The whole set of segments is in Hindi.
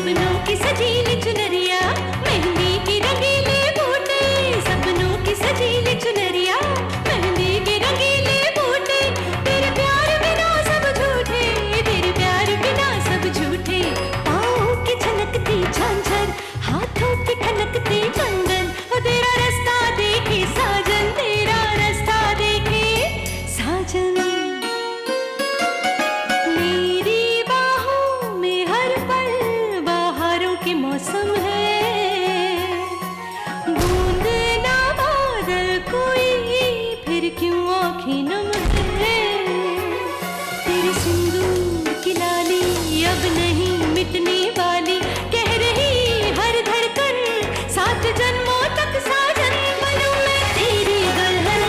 सपनों की सजीली चुनरिया, मेहंदी की रंगीले बूटे, सपनों की सजीली चुनरिया, मेहंदी के रंगीले बूटे, तेरे प्यार बिना सब झूठे, तेरे प्यार बिना सब झूठे, पाँव की छनकती झांझर, हाथों की ठनकती कंगन, ओ तेरा रास्ता देखे साजन, तेरा रास्ता देखे साजन। मेरी बाहों में हर पल बहारों के मौसम है, बूंद ना बादल कोई फिर क्यों आँखें नम है, तेरे सिंदूर की लाली अब नहीं मिटने वाली, कह रही हर धड़कन 7 जन्मों तक साजन। बनूं मैं तेरी दुल्हन,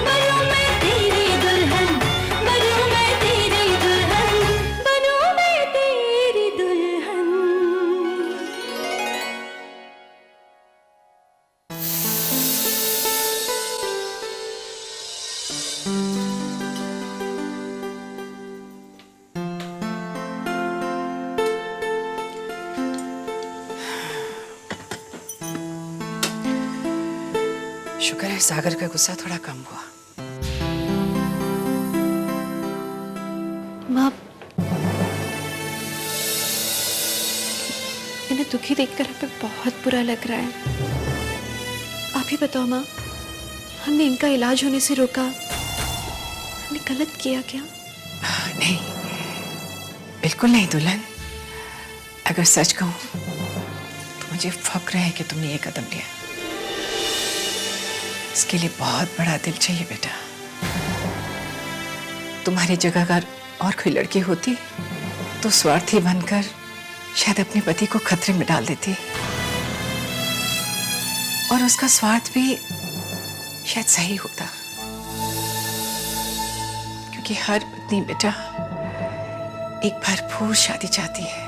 बनूं मैं तेरी दुल्हन, बनूं मैं तेरी दुल्हन, बनूं मैं तेरी दुल्हन। शुक्र है सागर का गुस्सा थोड़ा कम हुआ। माँ, इन्हें दुखी देखकर हमें बहुत बुरा लग रहा है। आप ही बताओ माँ, हमने इनका इलाज होने से रोका, हमने गलत किया क्या? नहीं, बिल्कुल नहीं दुल्हन। अगर सच कहूं तो मुझे फक्र है कि तुमने ये कदम लिया। इसके लिए बहुत बड़ा दिल चाहिए बेटा। तुम्हारी जगह अगर और कोई लड़की होती तो स्वार्थी बनकर शायद अपने पति को खतरे में डाल देती, और उसका स्वार्थ भी शायद सही होता, क्योंकि हर पत्नी बेटा एक भरपूर शादी चाहती है,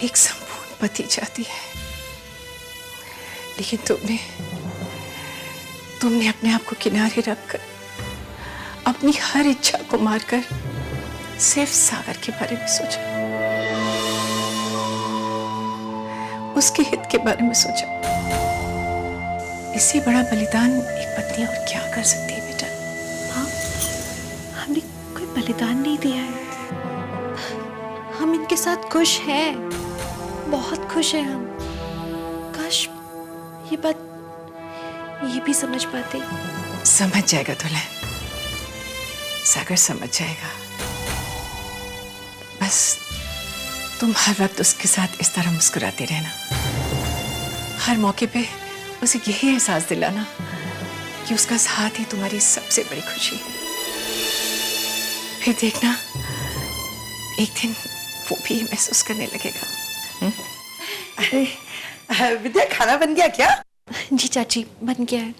एक संपूर्ण पति चाहती है। लेकिन तुमने अपने आप को किनारे रखकर अपनी हर इच्छा को मारकर सिर्फ सागर के बारे में सोचा, उसके हित के बारे में सोचा। इससे बड़ा बलिदान एक पत्नी और क्या कर सकती है बेटा? हाँ, हमने कोई बलिदान नहीं दिया है। हम इनके साथ खुश हैं, बहुत खुश हैं हम। काश ये बात ये भी समझ पाते। समझ जाएगा दुल्हन, सागर समझ जाएगा। बस तुम हर वक्त उसके साथ इस तरह मुस्कुराते रहना, हर मौके पे उसे यही एहसास दिलाना कि उसका साथ ही तुम्हारी सबसे बड़ी खुशी है। फिर देखना एक दिन वो भी महसूस करने लगेगा। अरे विद्या, खाना बन गया क्या? जी चाची, बन गया है।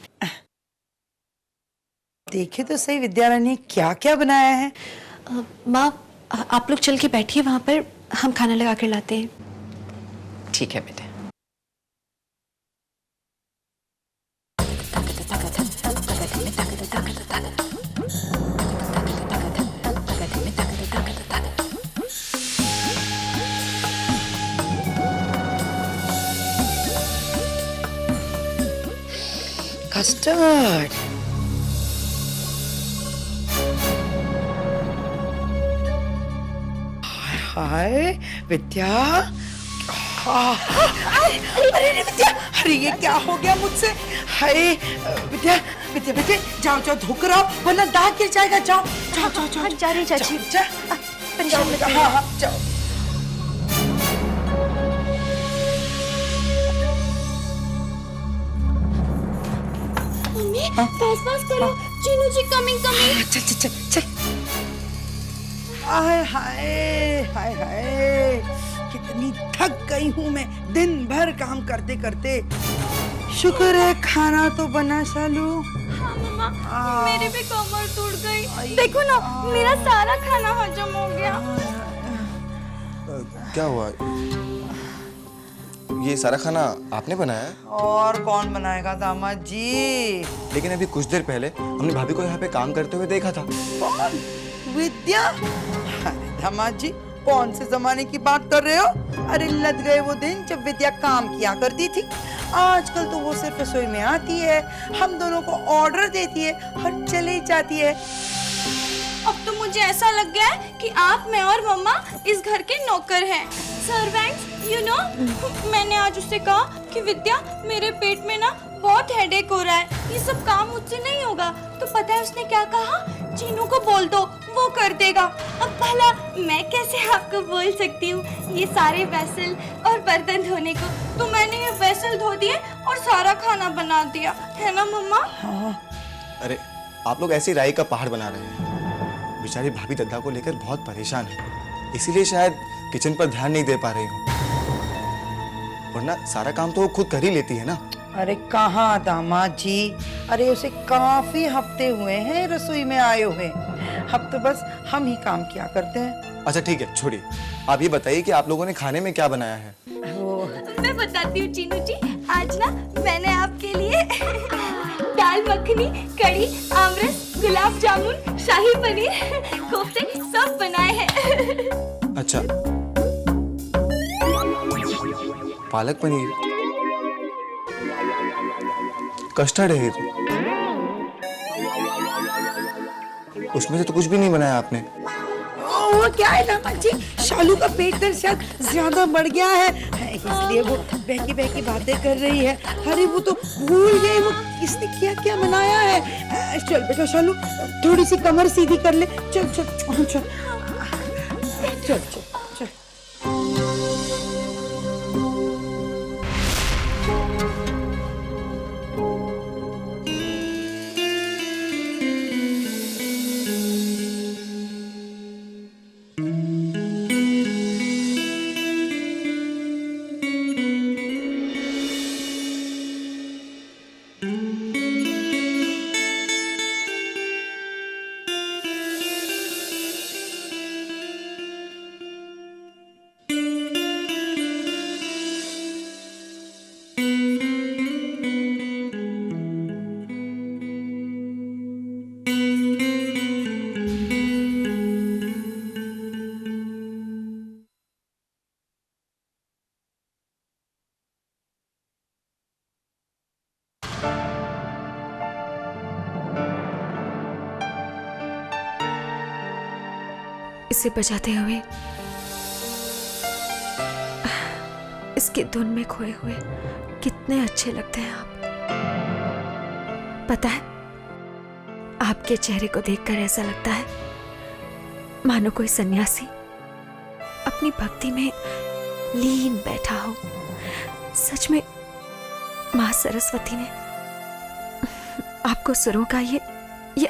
देखे तो सही विद्या रानी क्या क्या बनाया है। माँ, आप लोग चल के बैठिए वहां पर, हम खाना लगा कर लाते हैं। ठीक है बेटा। कस्टर्ड, हाय विद्या। अरे विद्या, अरे ये क्या हो गया मुझसे? हाय विद्या, विद्या बेटे जाओ जाओ धोकर आओ, वरना दाग गिर जाएगा। जाओ जाओ जाओ जाओ। जा रही चाची। परेशान मत होइए। हाँ जाओ। मम्मी, पास करो, चीनू जी कमिंग कमिंग। चल चल चल चल। हाय हाय हाय हाय, कितनी थक गई हूँ मैं दिन भर काम करते करते। शुक्र है खाना तो बना सालू। हाँ मम्मा, मेरी भी कमर टूट गई। देखो ना, मेरा सारा खाना हजम हो गया। क्या हुआ? ये सारा खाना आपने बनाया है? और कौन बनाएगा दामाद जी? लेकिन अभी कुछ देर पहले हमने भाभी को यहाँ पे काम करते हुए देखा था। कौन? विद्या? अरे दामाद जी, कौन से जमाने की बात कर रहे हो? अरे लग गए वो दिन जब विद्या काम किया करती थी। आजकल तो वो सिर्फ रसोई में आती है, हम दोनों को ऑर्डर देती है और चली जाती है। अब तो मुझे ऐसा लग गया है कि आप, मैं और मम्मा इस घर के नौकर हैं, सर्वेंट्स। यू नो, मैंने आज उससे कहा कि विद्या, मेरे पेट में ना बहुत हेडेक हो रहा है, ये सब काम मुझसे नहीं होगा। तो पता है उसने क्या कहा? चीनू को बोल दो, वो कर देगा। अब भला मैं कैसे आपको बोल सकती हूँ ये सारे वेसल और बर्तन धोने को? तो मैंने ये वेसल धो दिए और सारा खाना बना दिया, है ना मम्मा? हाँ। अरे आप लोग ऐसी राई का पहाड़ बना रहे हैं। बेचारी भाभी दद्दा को लेकर बहुत परेशान है, इसीलिए शायद किचन पर ध्यान नहीं दे पा रही हूँ, वरना सारा काम तो वो खुद कर ही लेती है ना। अरे कहाँ दामाद जी, अरे उसे काफी हफ्ते हुए हैं रसोई में आए हुए, अब तो बस हम ही काम किया करते हैं। अच्छा ठीक है, छोड़िए, आप ये बताइए कि आप लोगों ने खाने में क्या बनाया है? मैं बताती हूँ चीनू जी, आज ना मैंने आपके लिए दाल मखनी, कड़ी, आमरस, गुलाब जामुन, शाही पनीर, कोफ्ते सब बनाए हैं। अच्छा, पालक पनीर, कस्टर्ड है, उसमें से तो कुछ भी नहीं बनाया आपने। वो क्या है दामाद जी, शालू का पेट दर्द शायद ज्यादा बढ़ गया है, इसलिए वो बहकी बहकी बातें कर रही है। अरे वो तो भूल गई वो किसने क्या क्या बनाया है। चल बेटा शालू, थोड़ी सी कमर सीधी कर ले। चल चल चल चल चल चल चल। इसे बजाते हुए, इसकी धुन में खोए हुए कितने अच्छे लगते हैं आप। पता है, आपके चेहरे को देखकर ऐसा लगता है मानो कोई सन्यासी अपनी भक्ति में लीन बैठा हो। सच में मां सरस्वती ने आपको सुरों का ये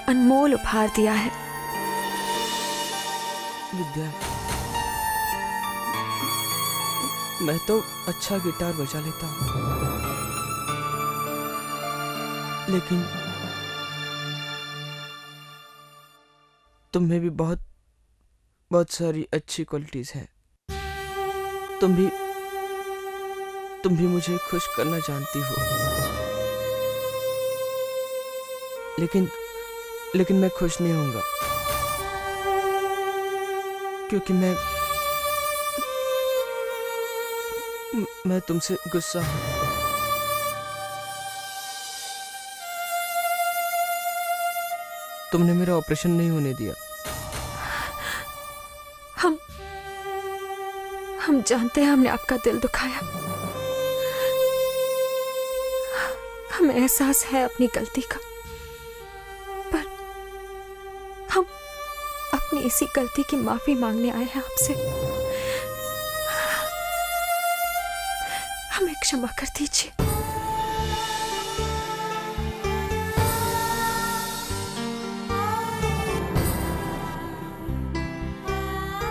अनमोल उपहार दिया है। विद्या, मैं तो अच्छा गिटार बजा लेता हूँ, लेकिन तुम में भी बहुत बहुत सारी अच्छी क्वालिटीज हैं। तुम भी मुझे खुश करना जानती हो, लेकिन मैं खुश नहीं होऊंगा, क्योंकि मैं तुमसे गुस्सा हूं। तुमने मेरा ऑपरेशन नहीं होने दिया। हम जानते हैं हमने आपका दिल दुखाया। हमें एहसास है अपनी गलती का, पर हम अपनी इसी गलती की माफी मांगने आए हैं आपसे। हमें क्षमा कर दीजिए।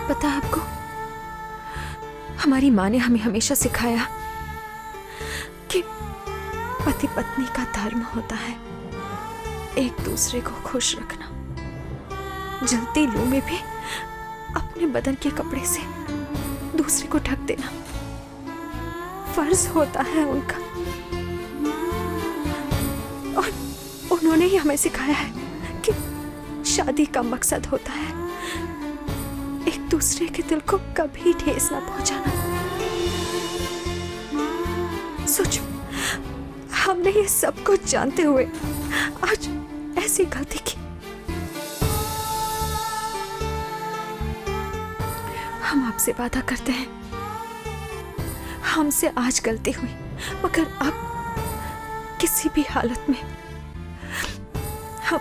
पता है आपको, हमारी माँ ने हमें हमेशा सिखाया कि पति पत्नी का धर्म होता है एक दूसरे को खुश रखना। जलती लू में भी अपने बदन के कपड़े से दूसरे को ढक देना फर्ज होता है उनका। और उन्होंने ही हमें सिखाया है कि शादी का मकसद होता है एक दूसरे के दिल को कभी ठेस ना पहुंचाना। सोचो, हमने ये सब कुछ जानते हुए आज ऐसी गलती की। हम आपसे वादा करते हैं, हमसे आज गलती हुई, मगर अब किसी भी हालत में हम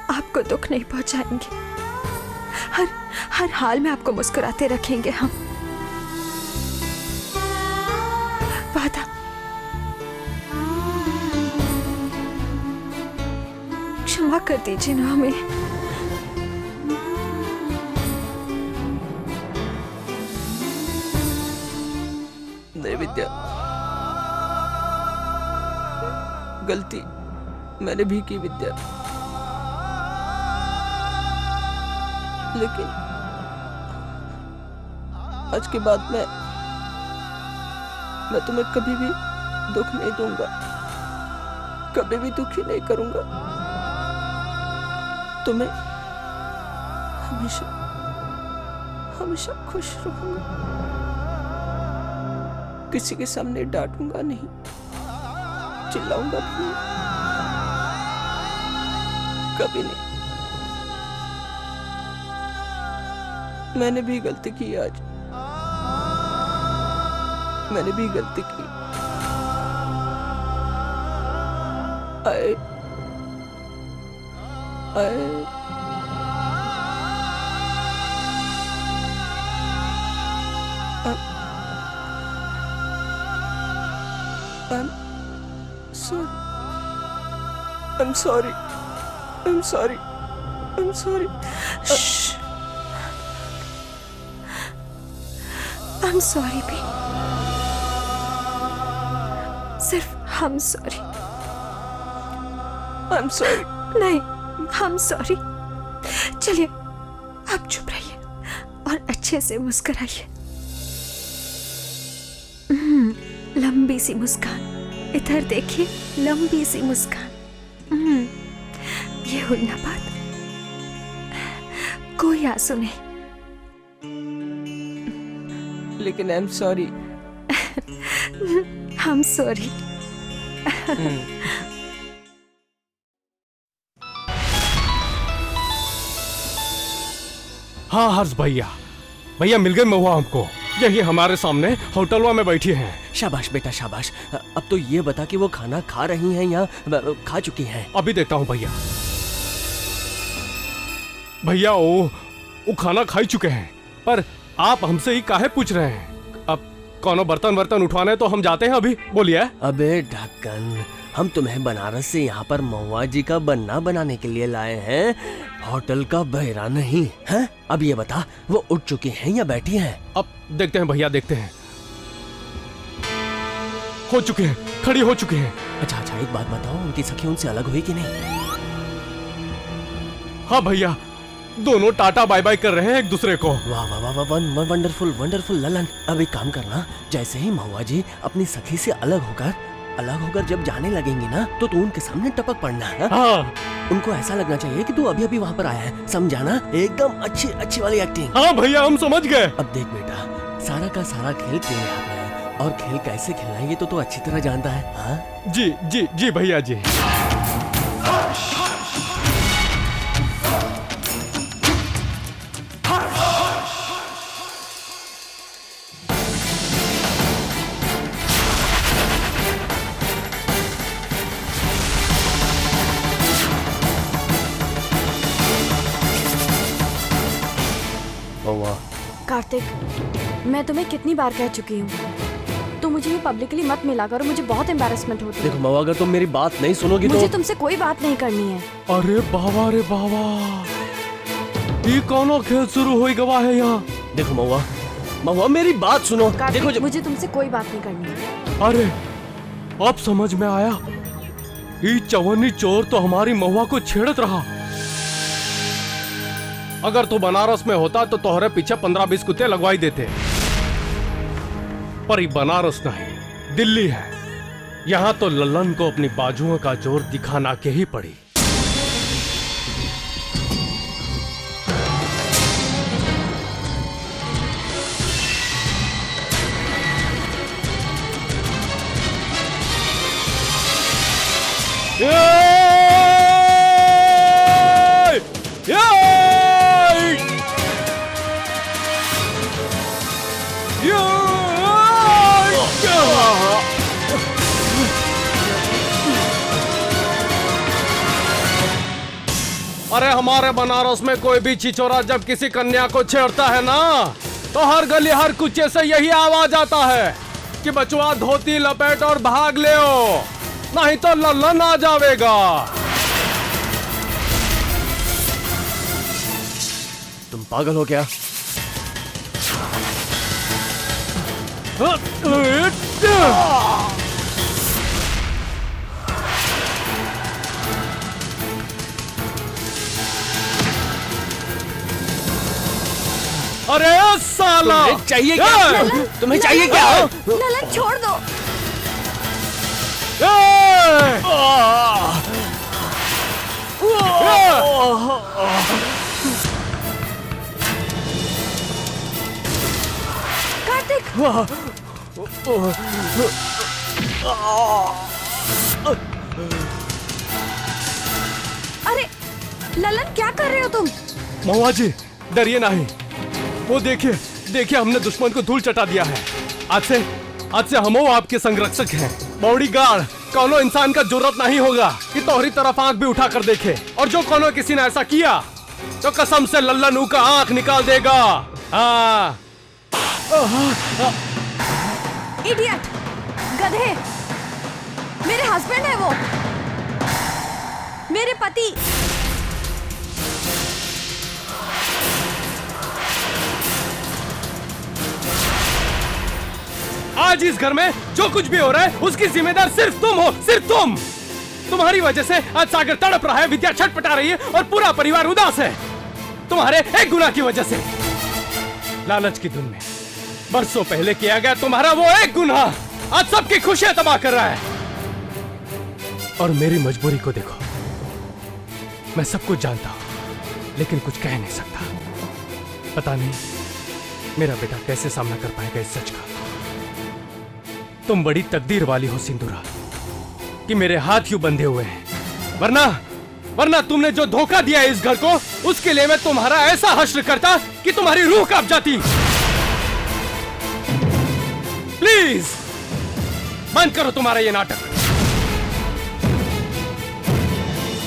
आपको दुख नहीं पहुंचाएंगे। हर हाल में आपको मुस्कुराते रखेंगे हम। वादा। क्षमा कर दीजिए ना हमें। नहीं विद्या, गलती मैंने भी की विद्या, लेकिन आज के बाद मैं तुम्हें कभी भी दुख नहीं दूंगा, कभी भी दुखी नहीं करूंगा। तुम्हें हमेशा हमेशा खुश रखूंगा। किसी के सामने डांटूंगा नहीं, चिल्लाऊंगा भी नहीं, कभी नहीं। मैंने भी गलती की आज, मैंने भी गलती की। I'm sorry. I'm sorry. I'm sorry. Shh. I'm sorry भी। सिर्फ हम सॉरी। I'm sorry. नहीं, हम सॉरी। चलिए, आप चुप रहिए और अच्छे से मुस्कुराइए। लंबी सी मुस्कान, इधर देखिए, लंबी सी मुस्कान। ये हुई ना बात, कोई आंसू नहीं। लेकिन I'm sorry. हम सॉरी। हाँ हर्ष भैया, भैया मिल गए महुआ हमको। यही हमारे सामने होटलवा में बैठी हैं। शाबाश बेटा शाबाश। अब तो ये बता कि वो खाना खा रही हैं या खा चुकी हैं? अभी देखता हूँ भैया। भैया वो खाना खा ही चुके हैं, पर आप हमसे ही काहे पूछ रहे हैं? अब कौनो बर्तन उठवाने तो हम जाते हैं अभी। बोलिए। अबे ढक्कन, हम तुम्हें बनारस से यहाँ पर महुआ जी का बन्ना बनाने के लिए लाए हैं, होटल का बहरा नहीं है। अब ये बता, वो उठ चुकी हैं या बैठी हैं? अब देखते हैं भैया, देखते हैं। हो चुके हैं, खड़ी हो चुके हैं। अच्छा, एक बात बताओ, उनकी सखी उनसे अलग हुई कि नहीं? हाँ भैया, दोनों टाटा बाय बाय कर रहे हैं एक दूसरे को। वाह वाह वाह वाह, वंडरफुल वंडरफुल ललन। अब एक काम करना, जैसे ही महुआ जी अपनी सखी से अलग होकर जब जाने लगेंगी ना, तो तू उनके सामने टपक पड़ना है। हाँ। उनको ऐसा लगना चाहिए कि तू अभी वहाँ पर आया है, समझा ना? एकदम अच्छी वाली एक्टिंग। हाँ भैया, हम समझ गए। अब देख बेटा, सारा का सारा खेल तेरे हाथ में है, और खेल कैसे खेलना है ये तो तू अच्छी तरह जानता है। हाँ जी जी जी भैया जी। कार्तिक, मैं तुम्हें कितनी बार कह चुकी हूँ, तो मुझे ये पब्लिकली मत मिला करो, मुझे बहुत एम्बैरेसमेंट होती है। देखो महुआ, अगर तुम मेरी बात नहीं सुनोगी मुझे तो तुमसे कोई बात नहीं करनी है। अरे बाबा रे बाबा, ये कौन खेल शुरू हो गवा है यहाँ? देखो महुआ मेरी बात सुनो। देखो मुझे तुमसे कोई बात नहीं करनी है। अरे अब समझ में आया, ये चवन्नी चोर तो हमारी महुआ को छेड़त रहा। अगर तू बनारस में होता तो तोहरे पीछे 15-20 कुत्ते लगवाई देते, पर ये बनारस नहीं, दिल्ली है। यहाँ तो लल्लन को अपनी बाजुओं का जोर दिखाना के ही पड़ी। अरे हमारे बनारस में कोई भी छिछोरा जब किसी कन्या को छेड़ता है ना, तो हर गली हर कुचे से यही आवाज आता है कि बचवा धोती लपेट और भाग ले, नहीं तो लल्लन आ जावेगा। तुम पागल हो क्या? अरे साला, तुम्हें चाहिए क्या? तुम्हें चाहिए क्या? ललन छोड़ दो। कार्तिक, अरे ललन क्या कर रहे हो तुम? महुआ जी डरिए नहीं, वो देखिए देखिए हमने दुश्मन को धूल चटा दिया है। आज से हम आपके संरक्षक हैं। बॉडीगार्ड कोनो इंसान का जरूरत नहीं होगा कि तोहरी तरफ आंख भी उठा कर देखे, और जो कोनो किसी ने ऐसा किया तो कसम से लल्लन का आंख निकाल देगा। हाँ। इडियट, गधे, मेरे हस्बैंड है वो, मेरे पति। आज इस घर में जो कुछ भी हो रहा है उसकी जिम्मेदार सिर्फ तुम हो, सिर्फ तुम। तुम्हारी वजह से आज सागर तड़प रहा है, विद्या छटपटा रही है और पूरा परिवार उदास है। तुम्हारे एक गुनाह की वजह से, लालच की धुन में बरसों पहले किया गया तुम्हारा वो एक गुनाह आज सबकी खुशियां तबाह कर रहा है। और मेरी मजबूरी को देखो, मैं सब कुछ जानता हूं लेकिन कुछ कह नहीं सकता। पता नहीं मेरा बेटा कैसे सामना कर पाएगा इस सच का। तुम बड़ी तकदीर वाली हो सिंदूरा कि मेरे हाथ यूं बंधे हुए हैं, वरना तुमने जो धोखा दिया है इस घर को, उसके लिए मैं तुम्हारा ऐसा हश्र करता कि तुम्हारी रूह कांप जाती। प्लीज बंद करो तुम्हारा ये नाटक।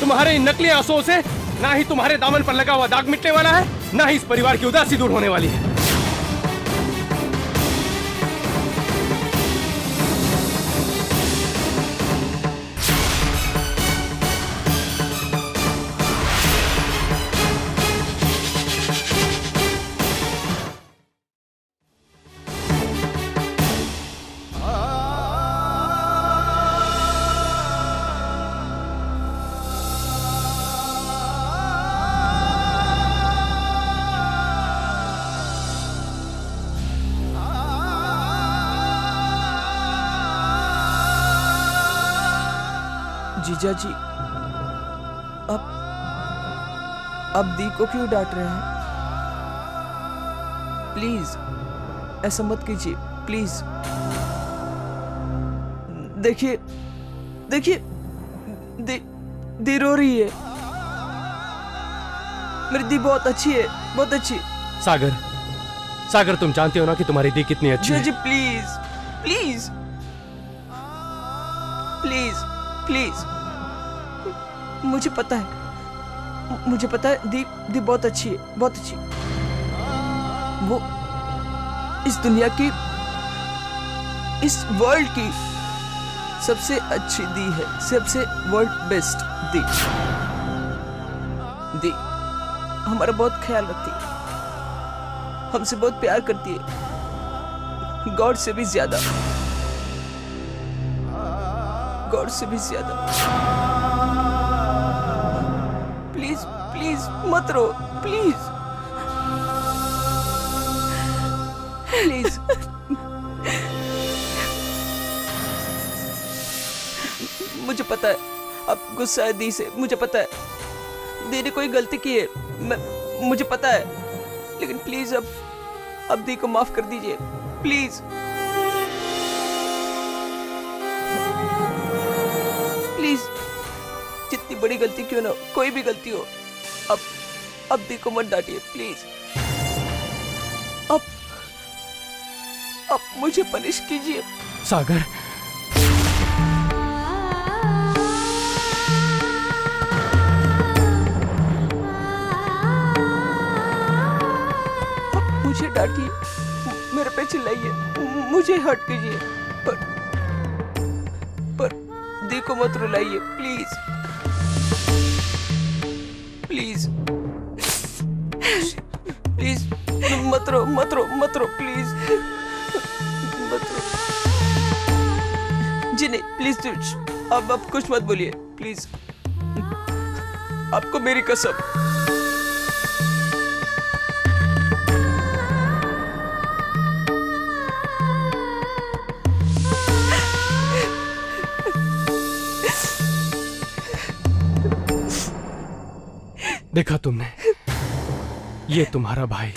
तुम्हारे इन नकली आंसुओं से ना ही तुम्हारे दामन पर लगा हुआ दाग मिटने वाला है, ना ही इस परिवार की उदासी दूर होने वाली है। जीजा जी, अब दी को क्यों डांट रहे हैं? प्लीज ऐसा मत कीजिए, प्लीज। देखिए दी रो रही है। मेरी दी बहुत अच्छी है, बहुत अच्छी। सागर तुम जानते हो ना कि तुम्हारी दी कितनी अच्छी है। जी प्लीज प्लीज प्लीज प्लीज, मुझे पता है दी बहुत अच्छी है, बहुत अच्छी। वो इस दुनिया की, इस वर्ल्ड की सबसे अच्छी दी है, सबसे वर्ल्ड बेस्ट दी। दी हमारा बहुत ख्याल रखती है, हमसे बहुत प्यार करती है, गॉड से भी ज्यादा, गॉड से भी ज्यादा। प्लीज प्लीज मत रो, प्लीज प्लीज। मुझे पता है आप गुस्सा है दी से, मुझे पता है दी ने कोई गलती की है, मुझे पता है, लेकिन प्लीज अब दी को माफ कर दीजिए, प्लीज प्लीज। जितनी बड़ी गलती क्यों ना हो, कोई भी गलती हो, अब दी को मत डांटिए प्लीज। अब मुझे पनिश कीजिए। सागर, मुझे डांटिए, मेरे पे चिल्लाइए, मुझे हर्ट कीजिए, पर दी को मत रुलाइए प्लीज, प्लीज प्लीज, मत रो प्लीज, मत रो जी, नहीं प्लीज, अब कुछ मत बोलिए प्लीज, आपको मेरी कसम। देखा तुमने, ये तुम्हारा भाई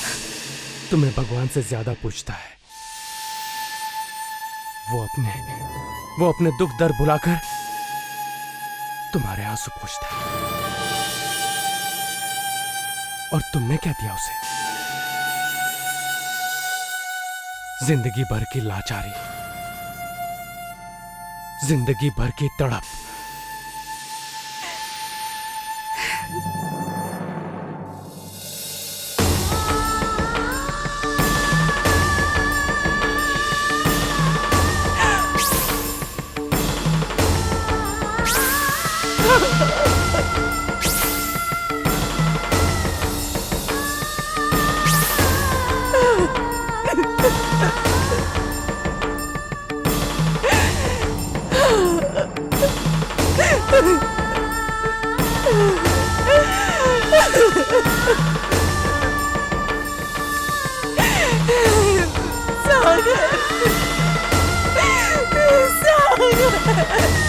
तुम्हें भगवान से ज्यादा पूछता है। वो अपने दुख दर्द भुलाकर तुम्हारे आंसू पूछता है। और तुमने क्या दिया उसे? जिंदगी भर की लाचारी, जिंदगी भर की तड़प। सागर, सागर।